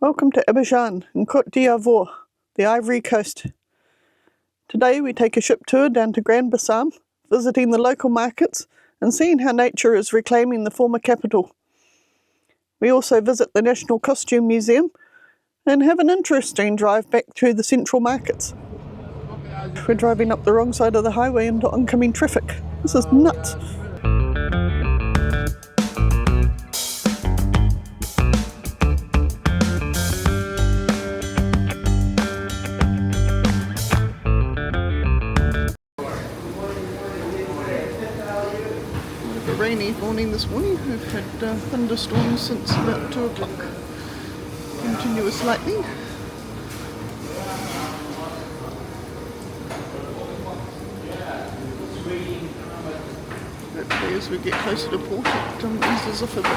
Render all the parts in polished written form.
Welcome to Abidjan in Côte d'Ivoire, the Ivory Coast. Today we take a ship tour down to Grand Bassam, visiting the local markets and seeing how nature is reclaiming the former capital. We also visit the National Costume Museum and have an interesting drive back through the central markets. We're driving up the wrong side of the highway into oncoming traffic. This is nuts. A rainy morning this morning. We've had thunderstorms since about 2 o'clock. Continuous lightning. Hopefully as we get closer to port it eases off a bit.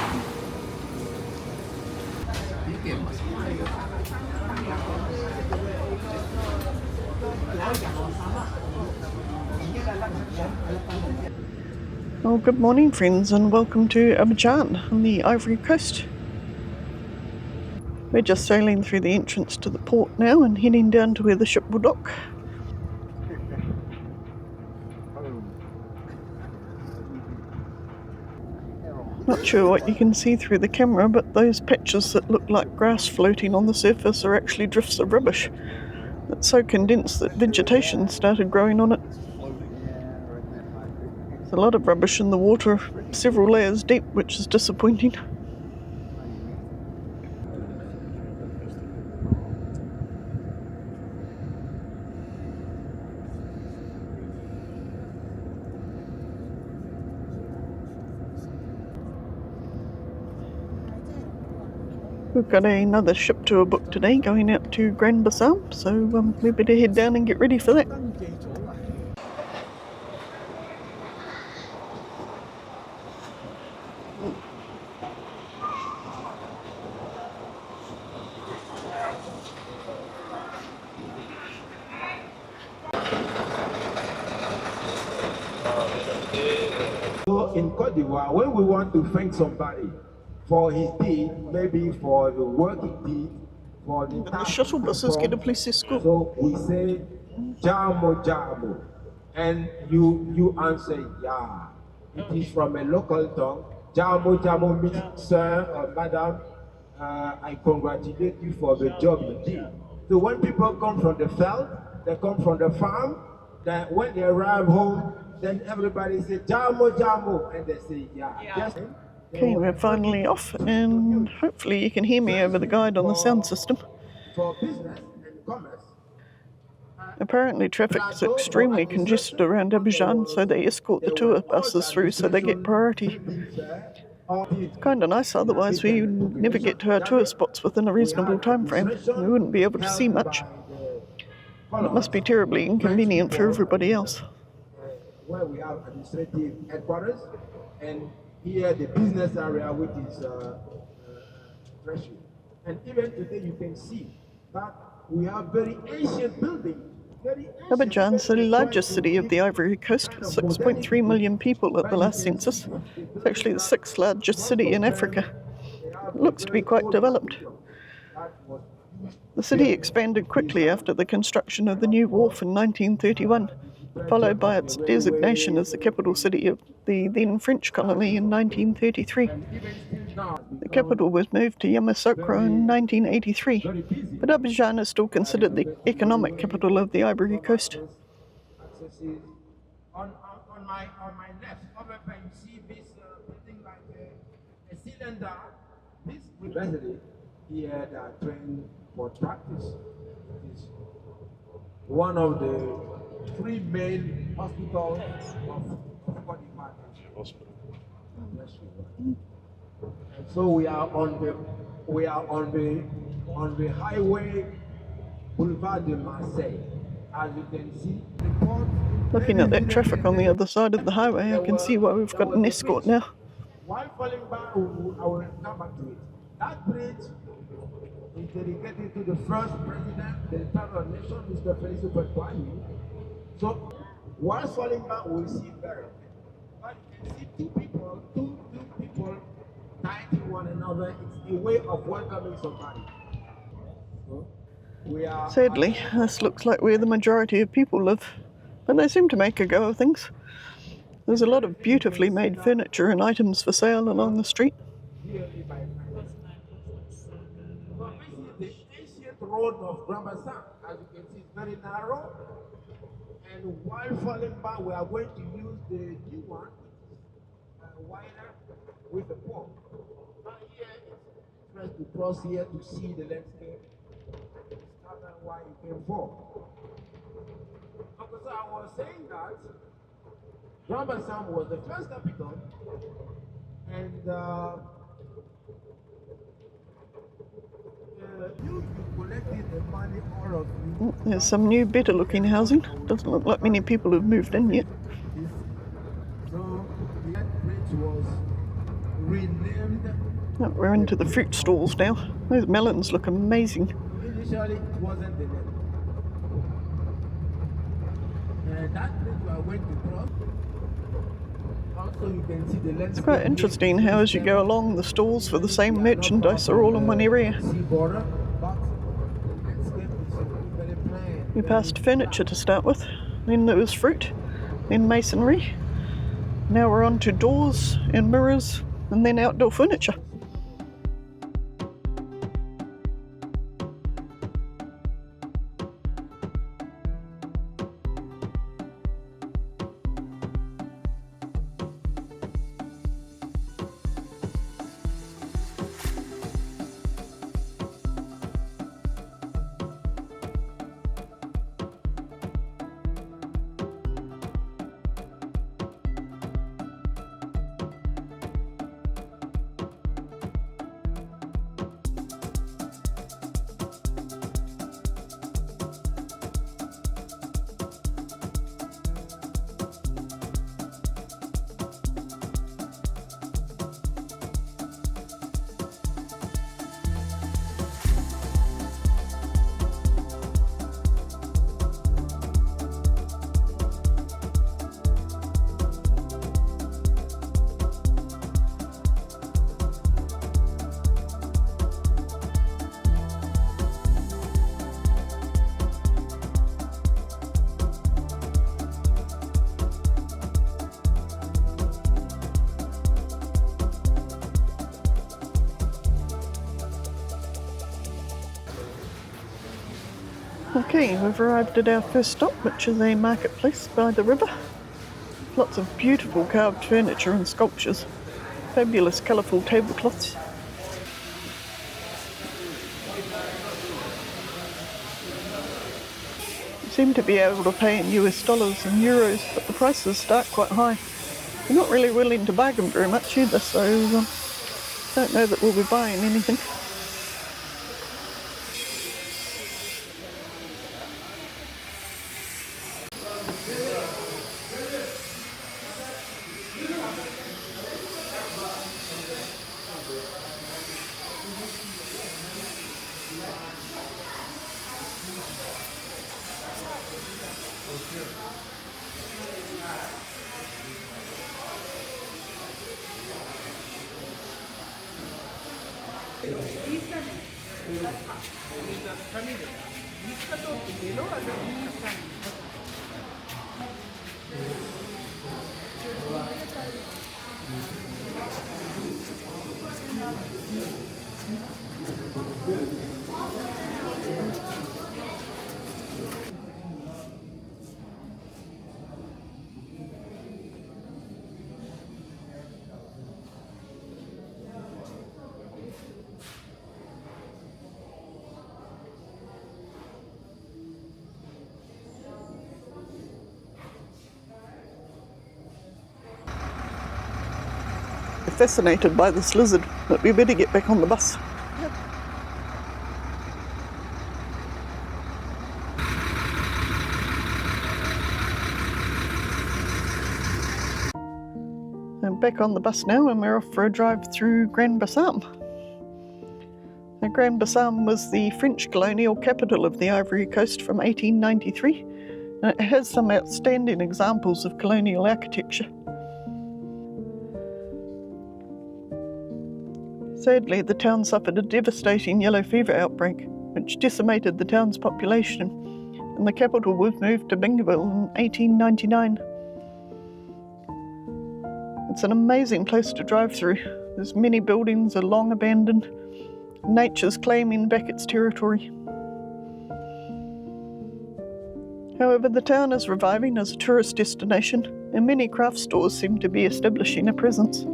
Well, good morning friends and welcome to Abidjan on the Ivory Coast. We're just sailing through the entrance to the port now and heading down to where the ship will dock. Not sure what you can see through the camera, but those patches that look like grass floating on the surface are actually drifts of rubbish. It's so condensed that vegetation started growing on it. There's a lot of rubbish in the water, several layers deep, which is disappointing. We've got another ship tour booked today going out to Grand Bassam, so we better head down and get ready for that. In Côte d'Ivoire, when we want to thank somebody for his deed, maybe for the work he did, for the shuttle buses get a police escort. So we say, Jamo Jamo, and you answer, yeah. It is from a local tongue. Jamo Jamo means, sir or madam, I congratulate you for the job you did. So when people come from the field, they come from the farm, then when they arrive home, then everybody say Jamo Jamo, and they say yeah. Okay, we're finally off, and hopefully you can hear me over the guide on the sound system. For business and commerce. Apparently traffic is extremely congested around Abidjan, so they escort the tour buses through so they get priority. It's kind of nice, otherwise we never get to our tour spots within a reasonable time frame. We wouldn't be able to see much. It must be terribly inconvenient for everybody else. Where we have administrative headquarters, and here the business area, which is treasury. And even today you can see that we have very ancient buildings. Abidjan is the largest city of the Ivory Coast, with 6.3 million people at the last census. It's actually the 6th largest city in Africa. It looks to be quite developed. The city expanded quickly after the construction of the new wharf in 1931, followed by its designation as the capital city of the then French colony in 1933. The capital was moved to Yamoussoukro in 1983, but Abidjan is still considered the economic capital of the Ivory Coast. On my left, over there you see this building like a cylinder. This university here that are trained for practice. It is one of the 3 main hospitals of Côte d'Ivoire. And so we are on the highway Boulevard de Marseille. As you can see, the port. Looking at that traffic on the other side of the highway, I can see why we've got an escort now. While falling back, I will come back to it. That bridge is dedicated to the first president, the entire nation, Mr. Félix Houphouët-Boigny. So, while falling back, we'll see better. But you can see two people fighting one another. It's a way of welcoming somebody. We are Sadly, this looks like where the majority of people live, but they seem to make a go of things. There's a lot of beautifully made furniture and items for sale along the street. really by night. But this is the ancient road of Grand Bassam. As you can see, it's very narrow. And while falling back, we are going to use the new one, which is wider with a pump. But here, it's first to cross here to see the landscape. That's why it came for. Okay, so I was saying that Grand Bassam was the first capital, and you collected the money, all of you. There's some new, better looking housing. Doesn't look like many people have moved in yet. So that bridge was renamed. Oh, we're into the fruit stalls now. Those melons look amazing. Initially, it wasn't the name. That bridge we are going to cross. Also, you can see the landscape. It's quite interesting how as you go along, the stalls for the same merchandise are all in one area. We passed furniture to start with, then there was fruit, then masonry. Now we're on to doors and mirrors, and then outdoor furniture. Okay, we've arrived at our first stop, which is a marketplace by the river. Lots of beautiful carved furniture and sculptures. Fabulous colourful tablecloths. You seem to be able to pay in US dollars and euros, but the prices start quite high. They're not really willing to bargain very much either, so don't know that we'll be buying anything. Fascinated by this lizard, but we better get back on the bus. I'm back on the bus now and we're off for a drive through Grand Bassam. Now, Grand Bassam was the French colonial capital of the Ivory Coast from 1893, and it has some outstanding examples of colonial architecture. Sadly, the town suffered a devastating yellow fever outbreak, which decimated the town's population, and the capital was moved to Bingaville in 1899. It's an amazing place to drive through. There's many buildings are long abandoned. Nature's claiming back its territory. However, the town is reviving as a tourist destination, and many craft stores seem to be establishing a presence.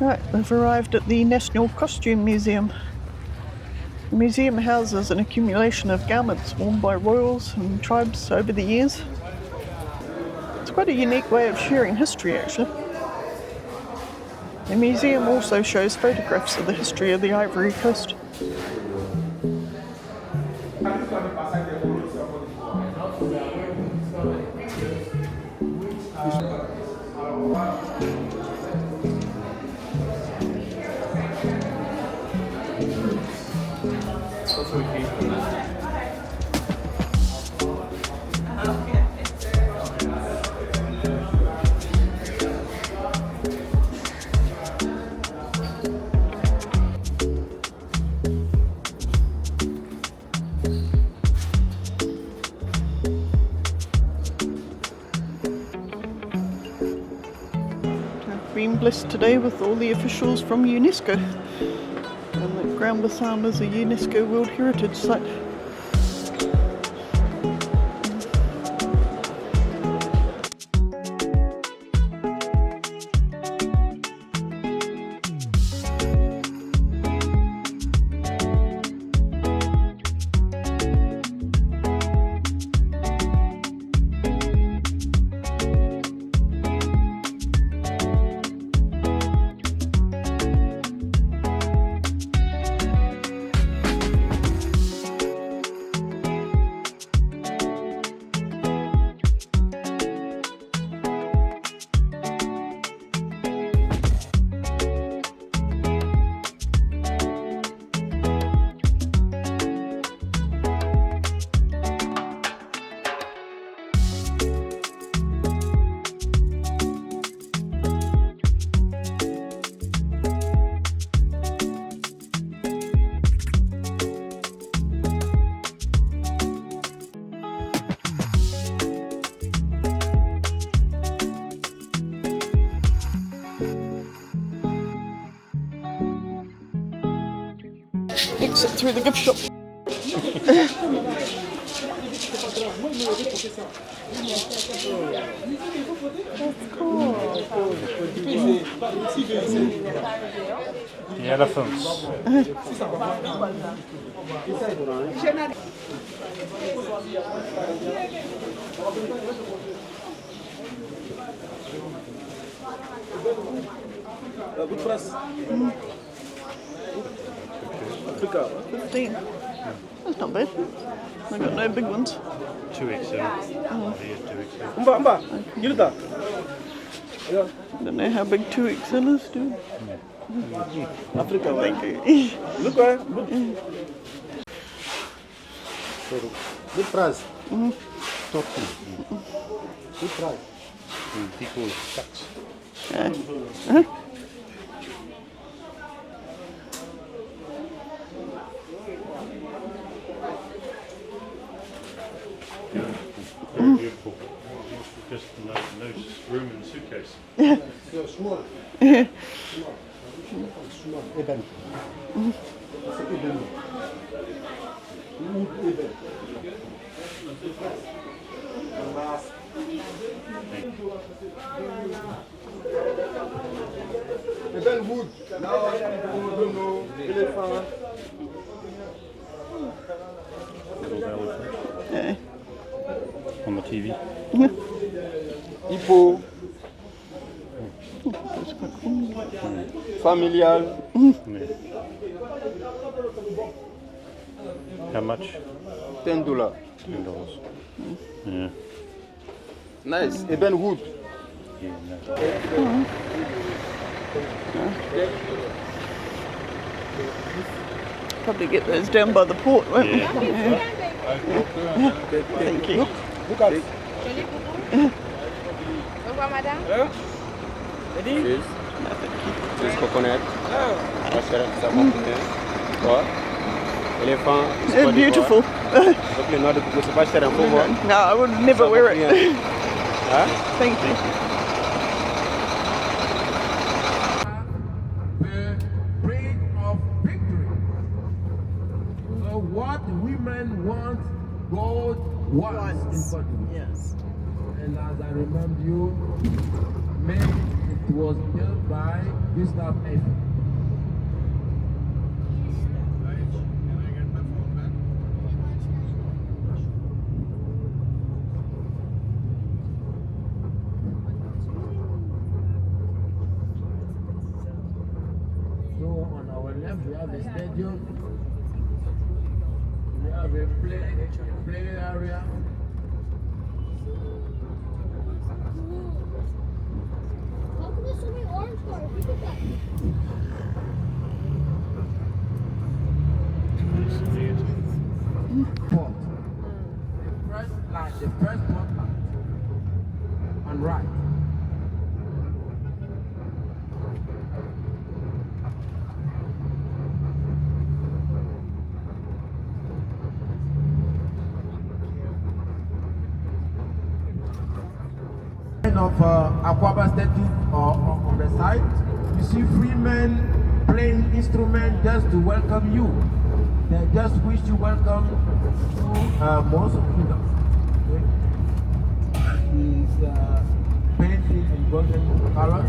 Right, we've arrived at the National Costume Museum. The museum houses an accumulation of garments worn by royals and tribes over the years. It's quite a unique way of sharing history, actually. The museum also shows photographs of the history of the Ivory Coast. Been blessed today with all the officials from UNESCO, and that Grand Bassam is a UNESCO World Heritage Site. Exit through the gift shop. The elephants. Africa. 15. That's not bad. I got no big ones. 2XL. Oh. 2XL. Mbak, gila tak? I don't know how big 2XL is, dude. Africa, Thank you. Look, right? Look. Good price. Top 2. Good price. People cuts. Beautiful. Just no room in the suitcase. Yeah. Small. Small. Eben. Eben. Wood. Elephant. Little elephant Yeah. on the TV. Hippo. Familial. Yeah. How much? $10. $10. Yeah. Nice. Eben wood. Yeah, no. Probably get those down by the port, won't we? Yeah. Yeah. Thank you. Look at it. Au revoir, madame. Cheers. Cheers coconut. Ça va bien. Quoi? Éléphant. They're beautiful. Donc les noix de coco, c'est pas cher un peu, moi. No, I would never wear it. Hein? Thank you. The bridge of victory. So what women want, God wants in Côte. Yes. And as I remind you, it was built by Gustav Eiffel. So on our left we have the stadium. We have a play area. How come there's so many orange cars? Look at that. Port. The first line, the first port line. On right. Of Aquaba statue on the side, you see free men playing instruments just to welcome you. They just wish you welcome to most kingdom. Is painted in golden color.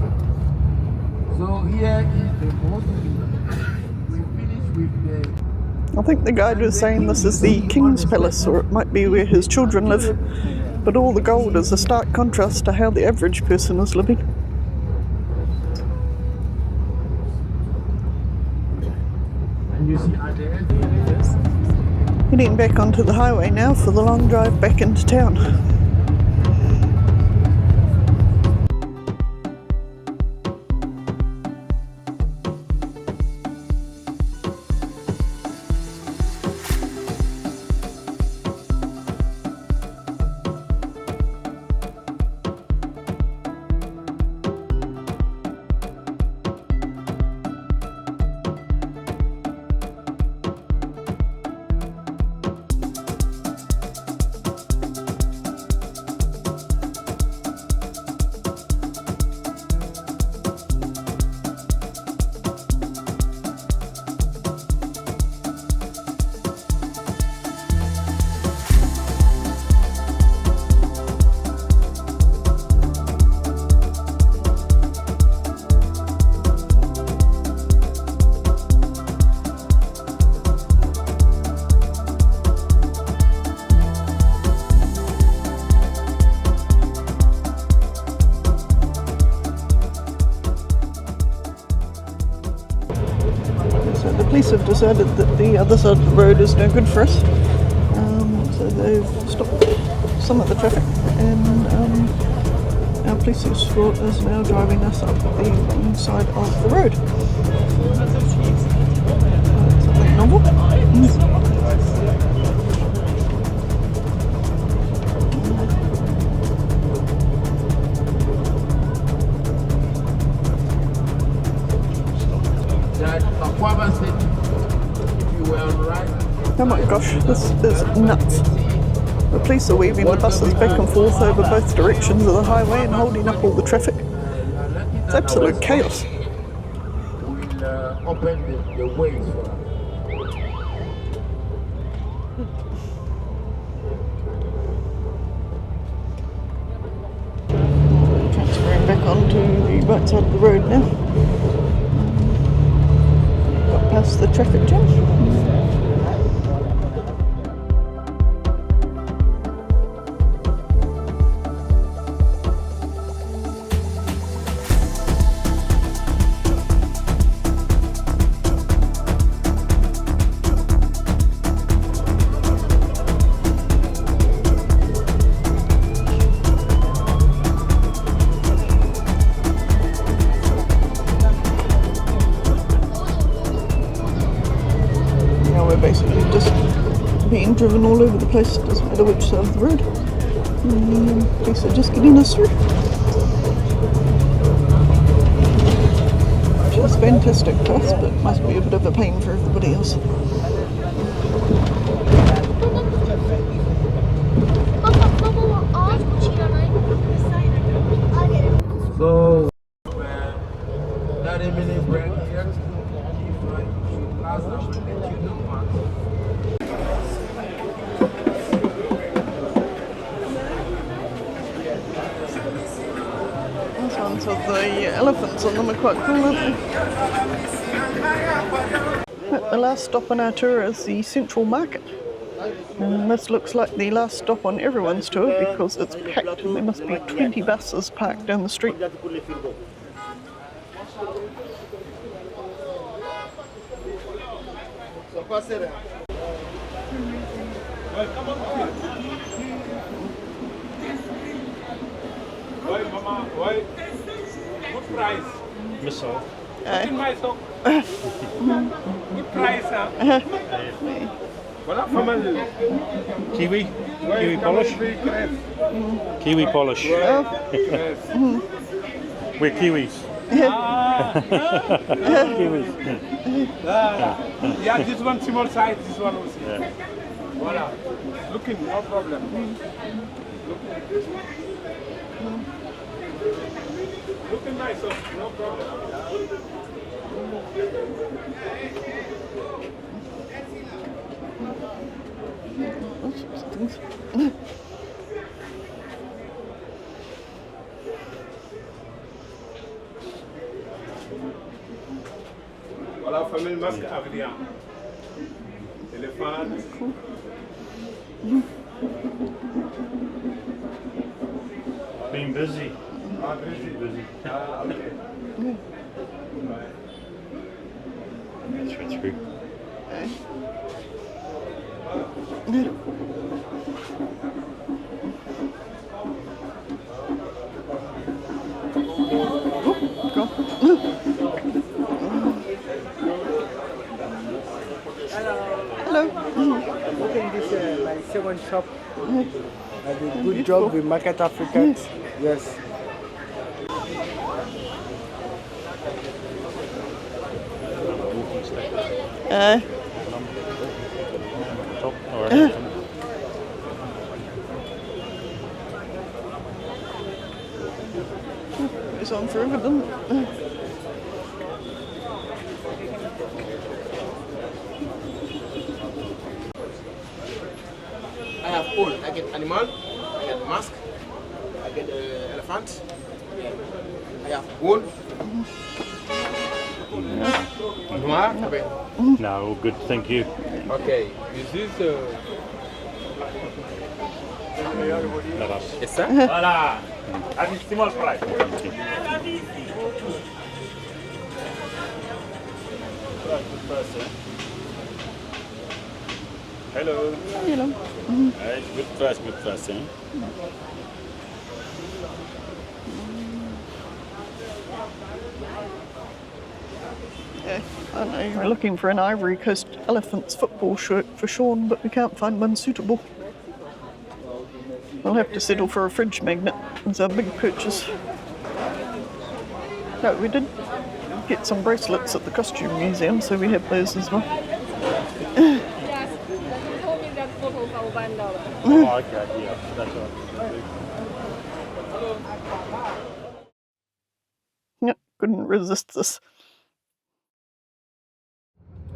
So here is the most kingdom. We finish with the. I think the guide was saying this is the King's Palace, or it might be where his children live. But all the gold is a stark contrast to how the average person is living. And you see at the end. Heading back onto the highway now for the long drive back into town. So the police have decided that the other side of the road is no good for us. So they've stopped some of the traffic, and our police escort is now driving us up the wrong side of the road. Something novel. That Aquaba statue, if you were on right. Oh my gosh, this is nuts. The police are weaving the buses back and forth over both directions of the highway and holding up all the traffic. It's absolute chaos. We'll open the ways for us. right side of the road now. Got past the traffic jam. Basically just being driven all over the place, doesn't matter which side of the road. Police are just getting us through. Which is fantastic for us, but must be a bit of a pain for everybody else. So, 30 minutes break here. Last time I let you know once. Those ones with the elephants on them are quite cool, aren't they? The last stop on our tour is the Central Market. And this looks like the last stop on everyone's tour because it's packed. There must be 20 buses parked down the street. Good price. Missile. Good price, huh? Kiwi? Kiwi polish? Kiwi polish. We're Kiwis. Kiwis. Yeah, this one small size, this one also. Yeah. Voila. Looking, no problem. Looking nice, so no problem. Voilà, famille masque Abidjan. Téléphone. Been busy. Busy. Ah, okay. Through. Hello. I think this is my second shop. I did a good job with Market Africans. Yes. Top or It's on forever, doesn't it? I have all. I get animal, I get mask, I get elephant, I have wool. No, all good, thank you. Okay, this is Let us. Yes, sir. voilà. At a small price. Thank you. Hello. Hello. Good price, eh? I know we're looking for an Ivory Coast Elephants football shirt for Sean, but we can't find one suitable. We'll have to settle for a fridge magnet as our big purchase. No, we did get some bracelets at the costume museum, so we have those as well. Yes, you told me that photo for $1. Oh, okay, yeah, that's all. Yep, couldn't resist this.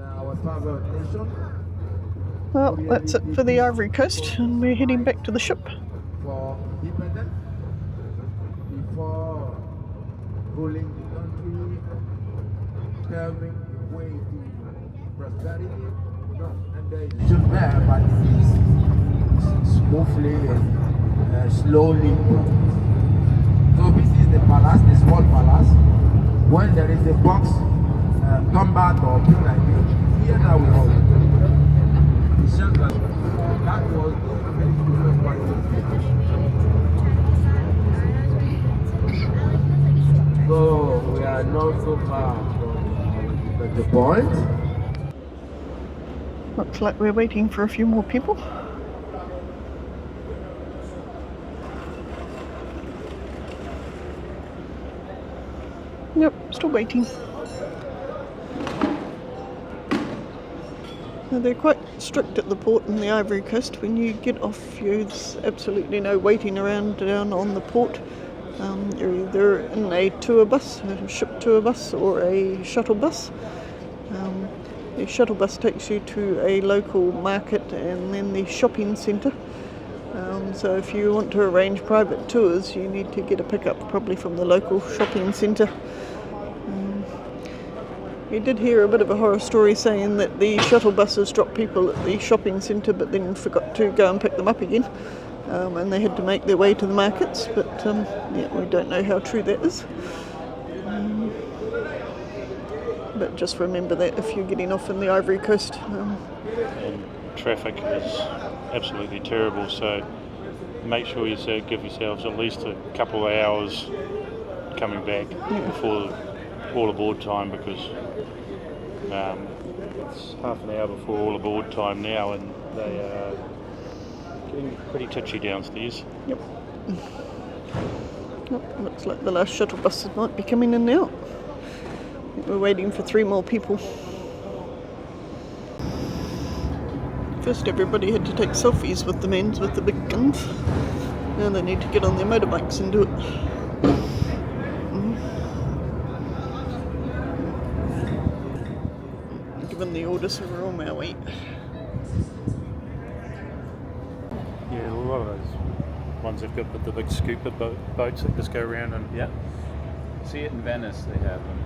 Our father nation Well, that's it for the Ivory Coast, and we're heading back to the ship. for independence before ruling the country, paving the way to prosperity. And there is still there, but it's smoothly and slowly. So this is the palace, the small palace. When there is a box, combat or thing like this, here now we hold it. It's just that was a very good point. So we are not so far from the point. Looks like we're waiting for a few more people. Yep, still waiting. Now, they're quite strict at the port in the Ivory Coast. When you get off, there's absolutely no waiting around down on the port. You're either in a tour bus, a ship tour bus, or a shuttle bus. The shuttle bus takes you to a local market and then the shopping centre. So if you want to arrange private tours, you need to get a pickup probably from the local shopping centre. We did hear a bit of a horror story saying that the shuttle buses dropped people at the shopping centre but then forgot to go and pick them up again, and they had to make their way to the markets, but yeah, we don't know how true that is. But just remember that if you're getting off in the Ivory Coast. And traffic is absolutely terrible, so make sure you give yourselves at least a couple of hours coming back before all aboard time, because it's half an hour before all aboard time now, and they are getting pretty touchy downstairs. Yep. Looks like the last shuttle buses might be coming in now. I think we're waiting for 3 more people. First everybody had to take selfies with the men with the big guns. Now they need to get on their motorbikes and do it. Given the order, so we're on our way. Yeah, a lot of those ones have got the big scuba boats that just go around and Yeah. See it in Venice, they have them.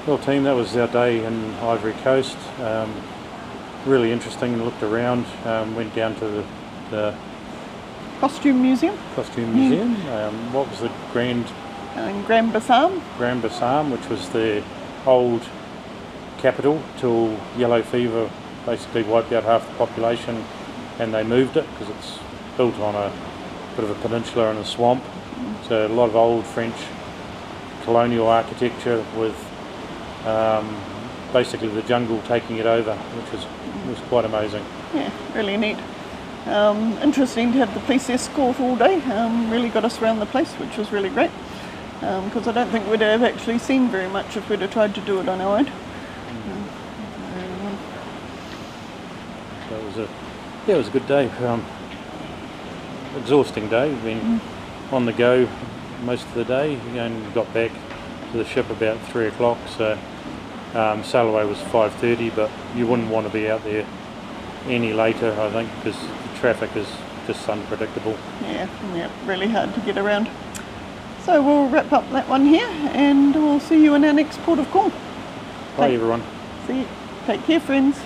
Well, team, that was our day in Ivory Coast. Really interesting. Looked around, went down to the Costume Museum. Costume Museum. What was the Grand Bassam. Grand Bassam, which was the old capital till yellow fever basically wiped out half the population, and they moved it because it's built on a bit of a peninsula and a swamp. So a lot of old French colonial architecture with basically the jungle taking it over, which was quite amazing. Yeah, really neat. Interesting to have the police escort all day. Really got us around the place, which was really great. Because I don't think we'd have actually seen very much if we'd have tried to do it on our own. So it was a good day. Exhausting day. We've been on the go most of the day. We only got back to the ship about 3 o'clock. So sail away was 5:30, but you wouldn't want to be out there any later, I think, because the traffic is just unpredictable. Yeah, really hard to get around. So we'll wrap up that one here, and we'll see you in our next port of call. Bye everyone. See you. Take care, friends.